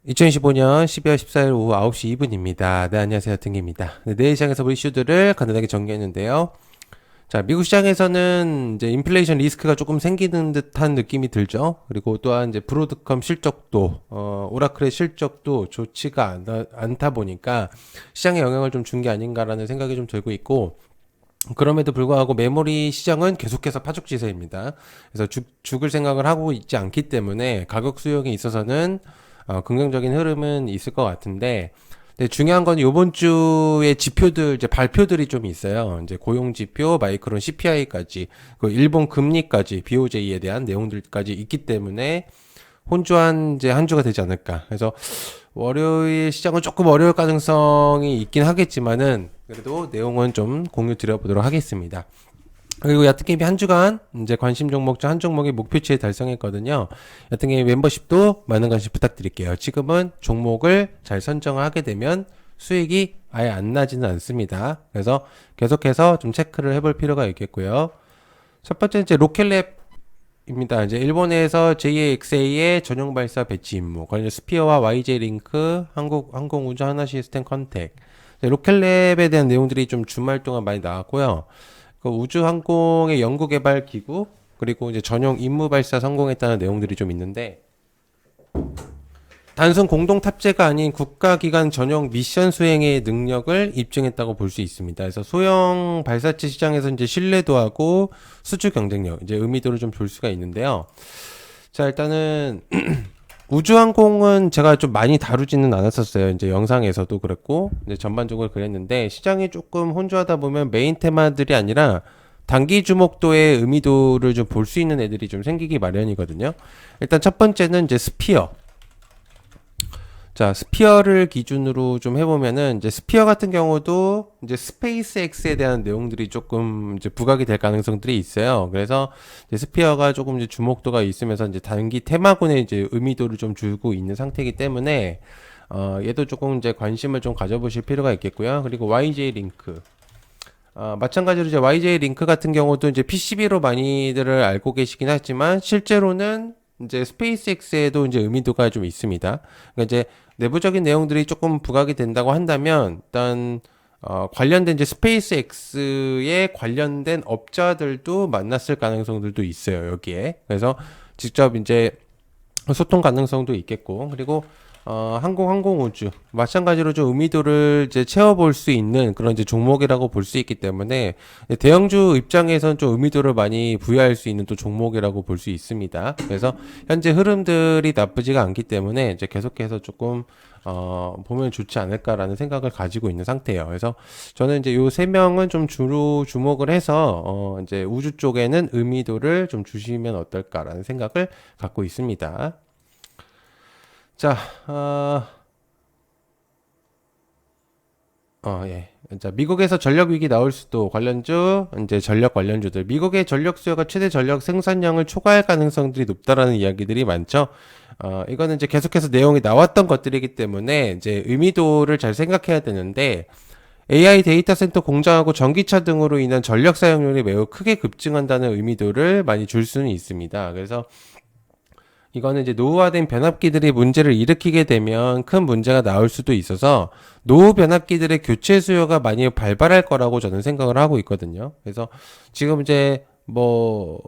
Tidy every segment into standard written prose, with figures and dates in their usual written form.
2025년 12월 14일 오후 9시 2분입니다. 네, 안녕하세요. 등기입니다. 네, 내일 시장에서 볼 이슈들을 간단하게 정리했는데요. 자, 미국 시장에서는 이제 인플레이션 리스크가 조금 생기는 듯한 느낌이 들죠. 그리고 또한 이제 브로드컴 실적도, 오라클의 실적도 좋지가 않다 보니까 시장에 영향을 좀 준 게 아닌가라는 생각이 좀 들고 있고, 그럼에도 불구하고 메모리 시장은 계속해서 파죽지세입니다. 그래서 죽을 생각을 하고 있지 않기 때문에 가격 수용에 있어서는 긍정적인 흐름은 있을 것 같은데, 근데 중요한 건 이번 주에 지표들, 이제 발표들이 좀 있어요. 이제 고용 지표, 마이크론 CPI까지, 그 일본 금리까지, BOJ에 대한 내용들까지 있기 때문에 혼주한 이제 한 주가 되지 않을까. 그래서 월요일 시장은 조금 어려울 가능성이 있긴 하겠지만은 그래도 내용은 좀 공유 드려보도록 하겠습니다. 그리고 야트게임이 한 주간 이제 관심 종목 중 한 종목이 목표치에 달성했거든요. 야트게임 멤버십도 많은 관심 부탁드릴게요. 지금은 종목을 잘 선정을 하게 되면 수익이 아예 안 나지는 않습니다. 그래서 계속해서 좀 체크를 해볼 필요가 있겠고요. 첫 번째 이제 로켓랩입니다. 이제 일본에서 JAXA의 전용 발사 배치 임무, 관련 스피어와 YJ 링크, 한국 항공우주 하나 시스템 컨택. 로켓랩에 대한 내용들이 좀 주말 동안 많이 나왔고요. 그 우주항공의 연구개발 기구, 그리고 이제 전용 임무 발사 성공했다는 내용들이 좀 있는데, 단순 공동 탑재가 아닌 국가기관 전용 미션 수행의 능력을 입증했다고 볼 수 있습니다. 그래서 소형 발사체 시장에서 이제 신뢰도하고 수주 경쟁력, 이제 의미도를 좀 볼 수가 있는데요. 자, 일단은 우주항공은 제가 좀 많이 다루지는 않았었어요. 이제 영상에서도 그랬고, 이제 전반적으로 그랬는데, 시장이 조금 혼주하다 보면 메인 테마들이 아니라 단기 주목도의 의미도를 좀 볼 수 있는 애들이 좀 생기기 마련이거든요. 일단 첫 번째는 이제 스피어. 자, 스피어를 기준으로 좀 해보면은, 이제 스피어 같은 경우도 이제 스페이스 X에 대한 내용들이 조금 이제 부각이 될 가능성들이 있어요. 그래서 이제 스피어가 조금 이제 주목도가 있으면서 이제 단기 테마군의 이제 의미도를 좀 주고 있는 상태이기 때문에, 얘도 조금 이제 관심을 좀 가져보실 필요가 있겠고요. 그리고 YJ 링크. 마찬가지로 이제 YJ 링크 같은 경우도 이제 PCB로 많이들을 알고 계시긴 하지만, 실제로는 이제 스페이스X에도 이제 의미도가 좀 있습니다. 그러니까 이제 내부적인 내용들이 조금 부각이 된다고 한다면 일단 관련된 이제 스페이스X에 관련된 업자들도 만났을 가능성들도 있어요, 여기에. 그래서 직접 이제 소통 가능성도 있겠고, 그리고 항공우주 마찬가지로 좀 의미도를 이제 채워볼 수 있는 그런 이제 종목이라고 볼 수 있기 때문에 대형주 입장에선 좀 의미도를 많이 부여할 수 있는 또 종목이라고 볼 수 있습니다. 그래서 현재 흐름들이 나쁘지가 않기 때문에 이제 계속해서 조금 보면 좋지 않을까라는 생각을 가지고 있는 상태예요. 그래서 저는 이제 요 세 명은 좀 주로 주목을 해서 이제 우주 쪽에는 의미도를 좀 주시면 어떨까라는 생각을 갖고 있습니다. 자, 예. 자, 미국에서 전력 위기 나올 수도 관련주, 이제 전력 관련주들. 미국의 전력 수요가 최대 전력 생산량을 초과할 가능성들이 높다라는 이야기들이 많죠. 이거는 이제 계속해서 내용이 나왔던 것들이기 때문에 이제 의미도를 잘 생각해야 되는데, AI 데이터 센터 공장하고 전기차 등으로 인한 전력 사용률이 매우 크게 급증한다는 의미도를 많이 줄 수는 있습니다. 그래서 이거는 이제 노후화된 변압기들이 문제를 일으키게 되면 큰 문제가 나올 수도 있어서 노후 변압기들의 교체 수요가 많이 발발할 거라고 저는 생각을 하고 있거든요. 그래서 지금 이제 뭐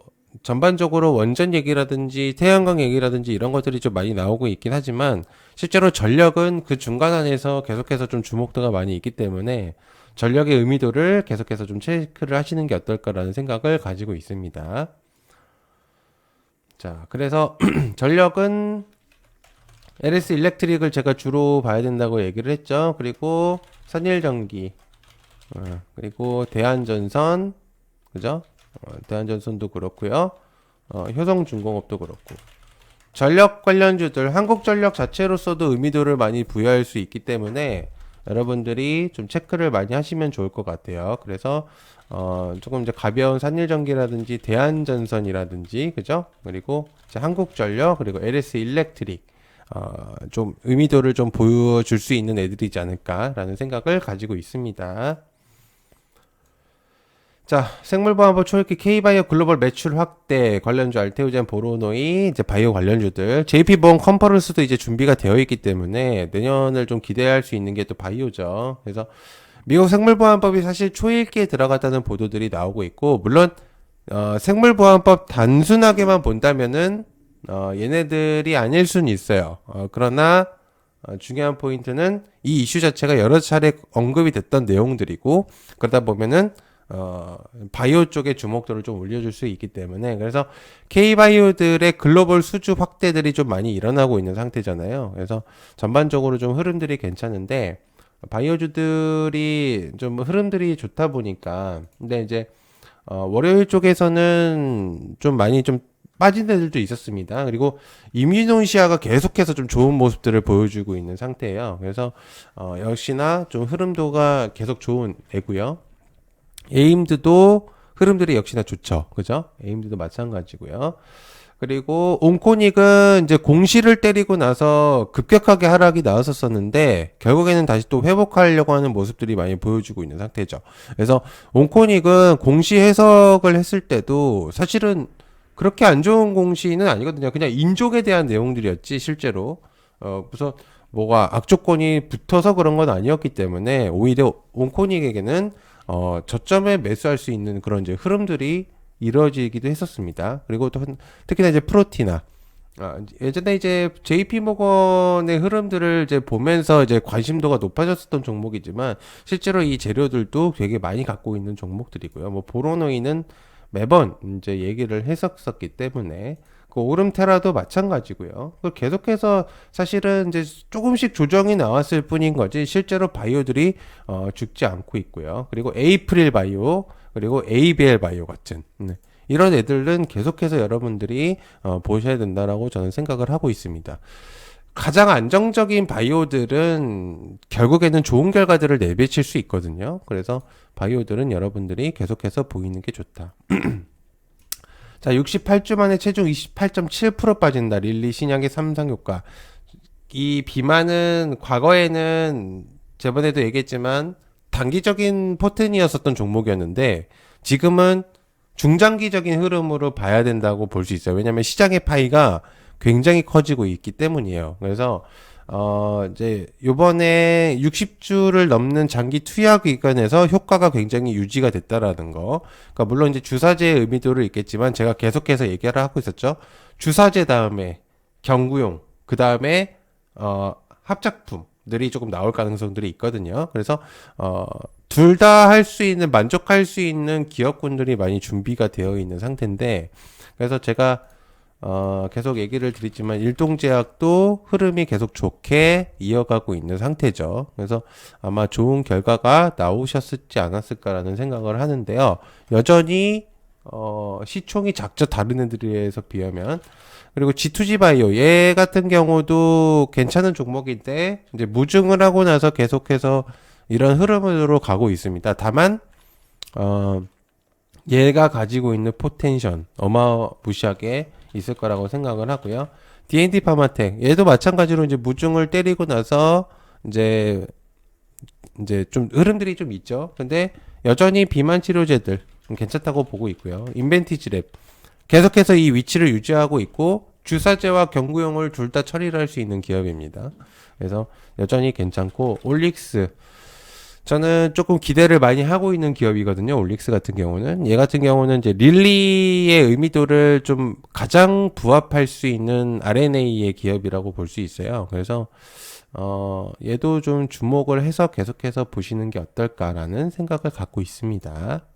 전반적으로 원전 얘기라든지 태양광 얘기라든지 이런 것들이 좀 많이 나오고 있긴 하지만 실제로 전력은 그 중간 안에서 계속해서 좀 주목도가 많이 있기 때문에 전력의 의미도를 계속해서 좀 체크를 하시는 게 어떨까라는 생각을 가지고 있습니다. 자, 그래서 전력은 LS 일렉트릭을 제가 주로 봐야 된다고 얘기를 했죠. 그리고 선일전기, 그리고 대한전선, 그죠? 대한전선도 그렇고요. 효성중공업도 그렇고. 전력 관련주들, 한국전력 자체로서도 의미도를 많이 부여할 수 있기 때문에 여러분들이 좀 체크를 많이 하시면 좋을 것 같아요. 그래서 조금 이제 가벼운 산일전기라든지 대한전선이라든지 그죠? 그리고 이제 한국전력 그리고 LS 일렉트릭 좀 의미도를 좀 보여줄 수 있는 애들이지 않을까라는 생각을 가지고 있습니다. 자, 생물보안법 초읽기 K바이오 글로벌 매출 확대 관련주 알테오젠 보로노이 이제 바이오 관련주들 JP보험 컨퍼런스도 이제 준비가 되어 있기 때문에 내년을 좀 기대할 수 있는 게 또 바이오죠. 그래서 미국 생물보안법이 사실 초읽기에 들어갔다는 보도들이 나오고 있고 물론 생물보안법 단순하게만 본다면은 얘네들이 아닐 수는 있어요. 그러나 중요한 포인트는 이 이슈 자체가 여러 차례 언급이 됐던 내용들이고 그러다 보면은 바이오 쪽에 주목도를 좀 올려줄 수 있기 때문에 그래서 K바이오들의 글로벌 수주 확대들이 좀 많이 일어나고 있는 상태잖아요. 그래서 전반적으로 좀 흐름들이 괜찮은데 바이오주들이 좀 흐름들이 좋다 보니까 근데 이제 월요일 쪽에서는 좀 많이 좀 빠진 애들도 있었습니다. 그리고 이뮤노시아가 계속해서 좀 좋은 모습들을 보여주고 있는 상태예요. 그래서 역시나 좀 흐름도가 계속 좋은 애고요. 에임드도 흐름들이 역시나 좋죠. 그죠? 에임드도 마찬가지고요. 그리고 온코닉은 이제 공시를 때리고 나서 급격하게 하락이 나왔었는데 결국에는 다시 또 회복하려고 하는 모습들이 많이 보여주고 있는 상태죠. 그래서 온코닉은 공시 해석을 했을 때도 사실은 그렇게 안 좋은 공시는 아니거든요. 그냥 인종에 대한 내용들이었지 실제로. 무슨 뭐가 악조건이 붙어서 그런 건 아니었기 때문에 오히려 온코닉에게는 저점에 매수할 수 있는 그런 이제 흐름들이 이루어지기도 했었습니다. 그리고 또 특히나 이제 프로티나 예전에 이제 JP 모건의 흐름들을 이제 보면서 이제 관심도가 높아졌었던 종목이지만 실제로 이 재료들도 되게 많이 갖고 있는 종목들이고요. 뭐 보로노이는 매번 이제 얘기를 했었기 때문에 그 오름테라도 마찬가지고요. 계속해서 사실은 이제 조금씩 조정이 나왔을 뿐인 거지 실제로 바이오들이 죽지 않고 있고요. 그리고 에이프릴 바이오 그리고 ABL 바이오 같은 이런 애들은 계속해서 여러분들이 보셔야 된다라고 저는 생각을 하고 있습니다. 가장 안정적인 바이오들은 결국에는 좋은 결과들을 내비칠 수 있거든요. 그래서 바이오들은 여러분들이 계속해서 보이는 게 좋다. 자, 68주 만에 체중 28.7% 빠진다. 릴리 신약의 삼상효과. 이 비만은 과거에는 저번에도 얘기했지만 단기적인 포텐이었었던 종목이었는데 지금은 중장기적인 흐름으로 봐야 된다고 볼 수 있어요. 왜냐하면 시장의 파이가 굉장히 커지고 있기 때문이에요. 그래서 이제 요번에 60주를 넘는 장기 투약 기간에서 효과가 굉장히 유지가 됐다라는 거. 그러니까 물론 이제 주사제의 의미도를 있겠지만 제가 계속해서 얘기를 하고 있었죠. 주사제 다음에 경구용, 그 다음에 합작품들이 조금 나올 가능성들이 있거든요. 그래서 둘 다 할 수 있는 만족할 수 있는 기업군들이 많이 준비가 되어 있는 상태인데 그래서 제가 계속 얘기를 드리지만 일동제약도 흐름이 계속 좋게 이어가고 있는 상태죠. 그래서 아마 좋은 결과가 나오셨지 않았을까라는 생각을 하는데요. 여전히 시총이 작죠. 다른 애들에 비하면. 그리고 G2G 바이오 얘 같은 경우도 괜찮은 종목인데 이제 무증을 하고 나서 계속해서 이런 흐름으로 가고 있습니다. 다만 얘가 가지고 있는 포텐션 어마무시하게 있을 거라고 생각을 하고요. D&D 파마텍 얘도 마찬가지로 이제 무중을 때리고 나서 이제 좀 흐름들이 좀 있죠. 근데 여전히 비만 치료제들 괜찮다고 보고 있고요. 인벤티지랩 계속해서 이 위치를 유지하고 있고 주사제와 경구용을 둘 다 처리를 할 수 있는 기업입니다. 그래서 여전히 괜찮고 올릭스 저는 조금 기대를 많이 하고 있는 기업이거든요. 올릭스 같은 경우는. 얘 같은 경우는 이제 릴리의 의미도를 좀 가장 부합할 수 있는 RNA의 기업이라고 볼 수 있어요. 그래서, 얘도 좀 주목을 해서 계속해서 보시는 게 어떨까라는 생각을 갖고 있습니다.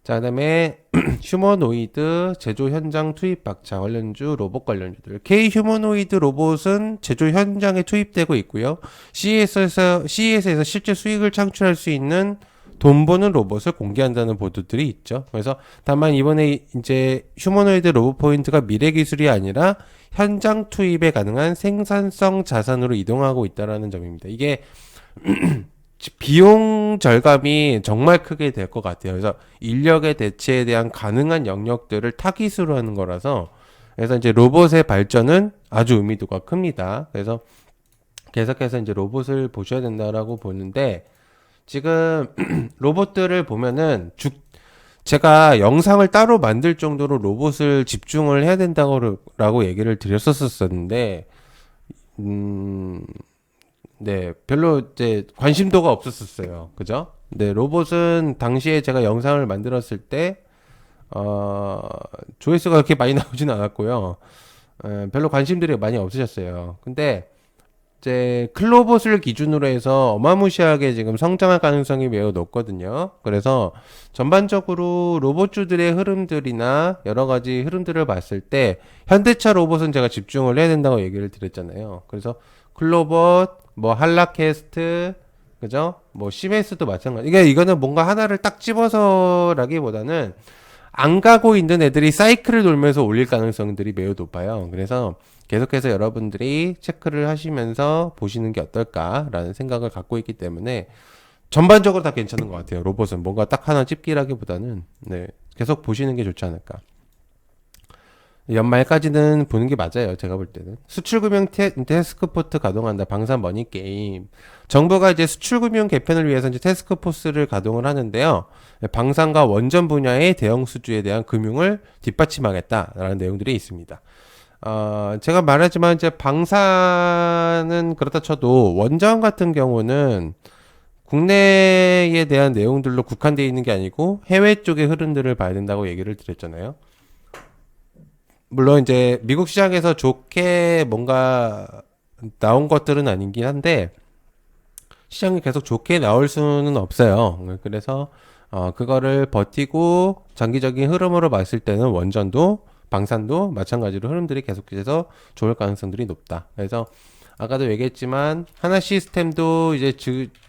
자, 그 다음에 휴머노이드 제조 현장 투입 박차 관련주 로봇 관련주들 K 휴머노이드 로봇은 제조 현장에 투입되고 있고요. CES에서 실제 수익을 창출할 수 있는 돈 버는 로봇을 공개한다는 보도들이 있죠. 그래서 다만 이번에 이제 휴머노이드 로봇 포인트가 미래 기술이 아니라 현장 투입에 가능한 생산성 자산으로 이동하고 있다라는 점입니다. 이게 비용 절감이 정말 크게 될 것 같아요. 그래서 인력의 대체에 대한 가능한 영역들을 타깃으로 하는 거라서 그래서 이제 로봇의 발전은 아주 의미도가 큽니다. 그래서 계속해서 이제 로봇을 보셔야 된다라고 보는데 지금 로봇들을 보면은 제가 영상을 따로 만들 정도로 로봇을 집중을 해야 된다고 얘기를 드렸었었는데, 음, 네, 별로 이제 관심도가 없었었어요. 그죠? 네, 로봇은 당시에 제가 영상을 만들었을 때, 어, 조회수가 그렇게 많이 나오진 않았고요. 별로 관심들이 많이 없으셨어요. 근데 이제 클로봇을 기준으로 해서 어마무시하게 지금 성장할 가능성이 매우 높거든요. 그래서 전반적으로 로봇주들의 흐름들이나 여러 가지 흐름들을 봤을 때 현대차 로봇은 제가 집중을 해야 된다고 얘기를 드렸잖아요. 그래서 클로봇, 뭐 한라캐스트, 그죠? 뭐 시메스도 마찬가지. 이거는 뭔가 하나를 딱 집어서라기보다는 안 가고 있는 애들이 사이클을 돌면서 올릴 가능성들이 매우 높아요. 그래서 계속해서 여러분들이 체크를 하시면서 보시는 게 어떨까라는 생각을 갖고 있기 때문에 전반적으로 다 괜찮은 것 같아요. 로봇은 뭔가 딱 하나 집기라기보다는 네, 계속 보시는 게 좋지 않을까. 연말까지는 보는 게 맞아요. 제가 볼 때는. 수출금융 테스크포트 가동한다. 방산 머니게임. 정부가 이제 수출금융 개편을 위해서 이제 테스크포스를 가동을 하는데요. 방산과 원전 분야의 대형 수주에 대한 금융을 뒷받침하겠다라는 내용들이 있습니다. 제가 말하지만 이제 방산은 그렇다 쳐도 원전 같은 경우는 국내에 대한 내용들로 국한되어 있는 게 아니고 해외 쪽의 흐름들을 봐야 된다고 얘기를 드렸잖아요. 물론 이제 미국 시장에서 좋게 뭔가 나온 것들은 아니긴 한데 시장이 계속 좋게 나올 수는 없어요. 그래서 그거를 버티고 장기적인 흐름으로 봤을 때는 원전도 방산도 마찬가지로 흐름들이 계속해서 좋을 가능성들이 높다. 그래서 아까도 얘기했지만 하나 시스템도 이제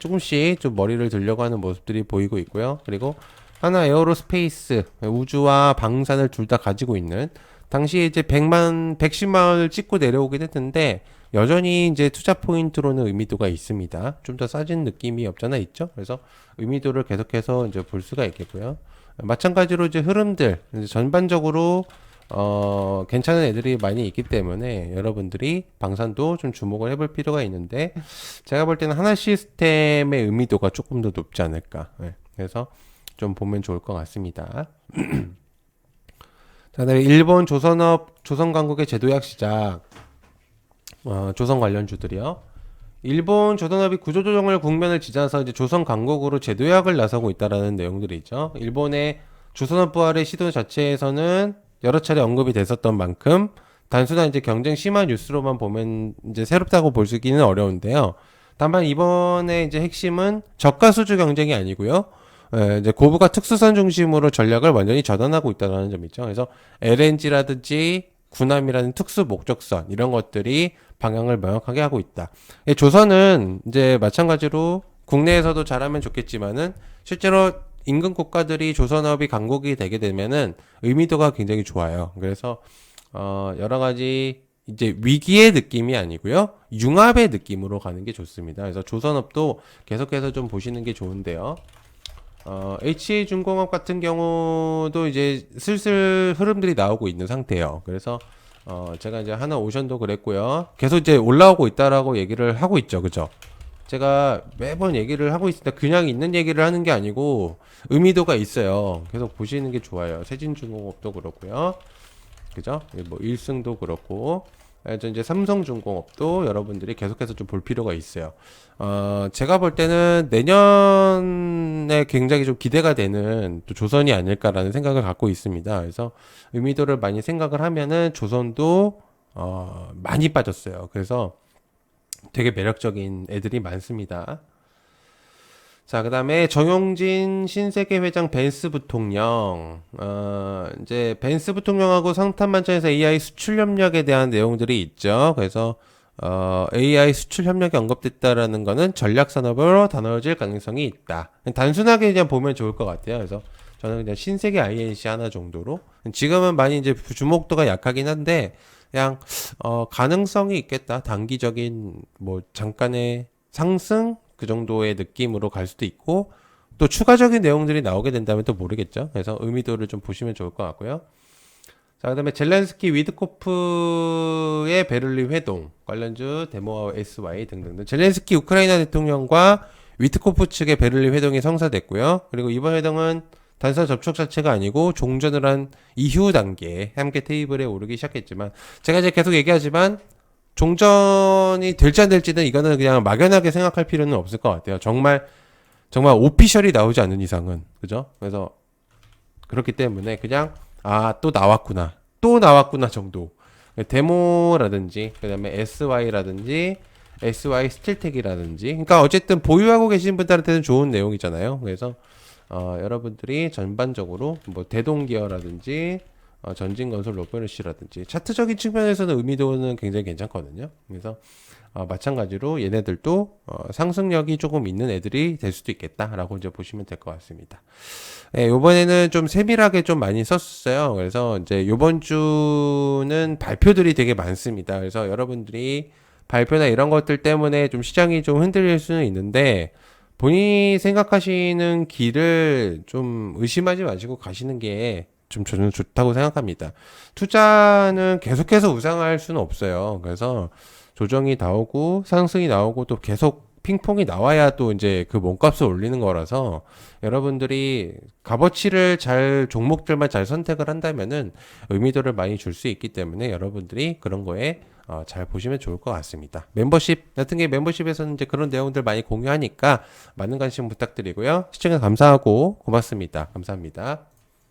조금씩 좀 머리를 들려고 하는 모습들이 보이고 있고요. 그리고 하나 에어로스페이스 우주와 방산을 둘 다 가지고 있는 당시에 이제 110만 원을 찍고 내려오긴 했는데 여전히 이제 투자 포인트로는 의미도가 있습니다. 좀 더 싸진 느낌이 없잖아 있죠. 그래서 의미도를 계속해서 이제 볼 수가 있겠고요. 마찬가지로 이제 흐름들 이제 전반적으로 괜찮은 애들이 많이 있기 때문에 여러분들이 방산도 좀 주목을 해볼 필요가 있는데 제가 볼 때는 하나 시스템의 의미도가 조금 더 높지 않을까. 네. 그래서 좀 보면 좋을 것 같습니다. 자, 그다음에 일본 조선업, 조선강국의 제도약 시작. 조선 관련주들이요. 일본 조선업이 구조조정을 국면을 지나서 이제 조선강국으로 제도약을 나서고 있다라는 내용들이 있죠. 일본의 조선업 부활의 시도 자체에서는 여러 차례 언급이 됐었던 만큼 단순한 이제 경쟁 심화 뉴스로만 보면 이제 새롭다고 볼 수 있기는 어려운데요. 다만 이번에 이제 핵심은 저가 수주 경쟁이 아니고요. 이제 고부가 특수선 중심으로 전략을 완전히 전환하고 있다는 점이죠. 그래서 LNG라든지 군함이라는 특수 목적선 이런 것들이 방향을 명확하게 하고 있다. 조선은 이제 마찬가지로 국내에서도 잘하면 좋겠지만은 실제로 인근 국가들이 조선업이 강국이 되게 되면은 의미도가 굉장히 좋아요. 그래서 여러 가지 이제 위기의 느낌이 아니고요. 융합의 느낌으로 가는 게 좋습니다. 그래서 조선업도 계속해서 좀 보시는 게 좋은데요. HA중공업 같은 경우도 이제 슬슬 흐름들이 나오고 있는 상태예요. 그래서 제가 이제 하나 오션도 그랬고요. 계속 이제 올라오고 있다라고 얘기를 하고 있죠. 그죠? 제가 매번 얘기를 하고 있습니다. 그냥 있는 얘기를 하는 게 아니고 의미도가 있어요. 계속 보시는 게 좋아요. 세진중공업도 그렇고요. 그죠? 뭐 일승도 그렇고 이제 삼성중공업도 여러분들이 계속해서 좀 볼 필요가 있어요. 제가 볼 때는 내년에 굉장히 좀 기대가 되는 또 조선이 아닐까라는 생각을 갖고 있습니다. 그래서 의미도를 많이 생각을 하면은 조선도 많이 빠졌어요. 그래서 되게 매력적인 애들이 많습니다. 자, 그 다음에 정용진 신세계 회장 벤스 부통령. 이제 벤스 부통령하고 성탄만찬에서 AI 수출 협력에 대한 내용들이 있죠. 그래서, AI 수출 협력이 언급됐다라는 거는 전략 산업으로 나눠질 가능성이 있다. 단순하게 그냥 보면 좋을 것 같아요. 그래서 저는 그냥 신세계 INC 하나 정도로. 지금은 많이 이제 주목도가 약하긴 한데, 그냥, 가능성이 있겠다. 단기적인, 뭐, 잠깐의 상승? 그 정도의 느낌으로 갈 수도 있고 또 추가적인 내용들이 나오게 된다면 또 모르겠죠. 그래서 의미도를 좀 보시면 좋을 것 같고요. 자, 그다음에 젤렌스키 위드코프의 베를린 회동 관련주 데모와 SY 등등등. 젤렌스키 우크라이나 대통령과 위트코프 측의 베를린 회동이 성사됐고요. 그리고 이번 회동은 단순 접촉 자체가 아니고 종전을 한 이후 단계에 함께 테이블에 오르기 시작했지만 제가 이제 계속 얘기하지만 종전이 될지 안 될지는 이거는 그냥 막연하게 생각할 필요는 없을 것 같아요. 정말 오피셜이 나오지 않는 이상은 그죠? 그래서 그렇기 때문에 그냥 또 나왔구나 정도. 데모라든지 그다음에 SY라든지 SY 스틸텍이라든지 그러니까 어쨌든 보유하고 계신 분들한테는 좋은 내용이잖아요. 그래서 여러분들이 전반적으로 뭐 대동기어라든지 전진건설 로보르시라든지 차트적인 측면에서는 의미도는 굉장히 괜찮거든요. 그래서 마찬가지로 얘네들도 상승력이 조금 있는 애들이 될 수도 있겠다라고 이제 보시면 될 것 같습니다. 네, 요번에는 좀 세밀하게 좀 많이 썼어요. 그래서 이제 요번 주는 발표들이 되게 많습니다. 그래서 여러분들이 발표나 이런 것들 때문에 좀 시장이 좀 흔들릴 수는 있는데 본인이 생각하시는 길을 좀 의심하지 마시고 가시는 게 좀 저는 좋다고 생각합니다. 투자는 계속해서 우상할 수는 없어요. 그래서 조정이 나오고 상승이 나오고 또 계속 핑퐁이 나와야 또 이제 그 몸값을 올리는 거라서 여러분들이 값어치를 종목들만 잘 선택을 한다면은 의미도를 많이 줄 수 있기 때문에 여러분들이 그런 거에 잘 보시면 좋을 것 같습니다. 멤버십 같은 게 멤버십에서는 이제 그런 내용들 많이 공유하니까 많은 관심 부탁드리고요. 시청해 감사하고 고맙습니다. 감사합니다.